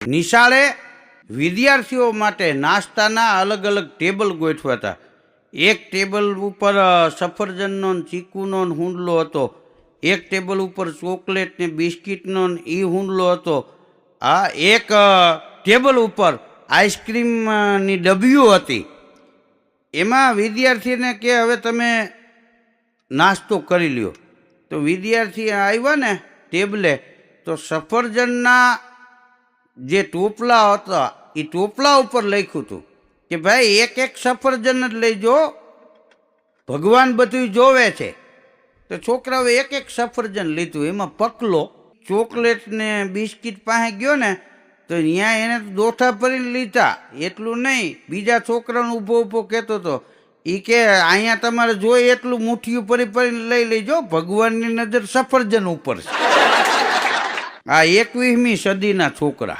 નિશાળે વિદ્યાર્થીઓ માટે નાસ્તાના અલગ અલગ ટેબલ ગોઠવ્યા હતા. એક ટેબલ ઉપર સફરજનનો ને ચીકુનો હુંડલો હતો, એક ટેબલ ઉપર ચોકલેટ ને બિસ્કિટનો એ હુંડલો હતો, આ એક ટેબલ ઉપર આઈસ્ક્રીમની ડબ્બીઓ હતી. એમાં વિદ્યાર્થીને કે હવે તમે નાસ્તો કરી લ્યો. તો વિદ્યાર્થી આવ્યા ને ટેબલે, તો સફરજનના જે ટોપલા હતા એ ટોપલા ઉપર લખ્યું હતું કે ભાઈ એક એક સફરજન જ લઈજો, ભગવાન બધું જોવે છે. તો છોકરાઓએ એક એક સફરજન લીધું. એમાં પકલો ચોકલેટ ને બિસ્કિટ પાસે ગયો ને તો ત્યાં એને દોઠા ભરીને લીધા. એટલું નહીં, બીજા છોકરાને ઊભો ઊભો કહેતો હતો એ કે અહીંયા તમારે જોઈએ એટલું મુઠ્ઠીયું ભરી ભરીને લઈ લેજો, ભગવાનની નજર સફરજન ઉપર છે. આ 21મી સદીના છોકરા.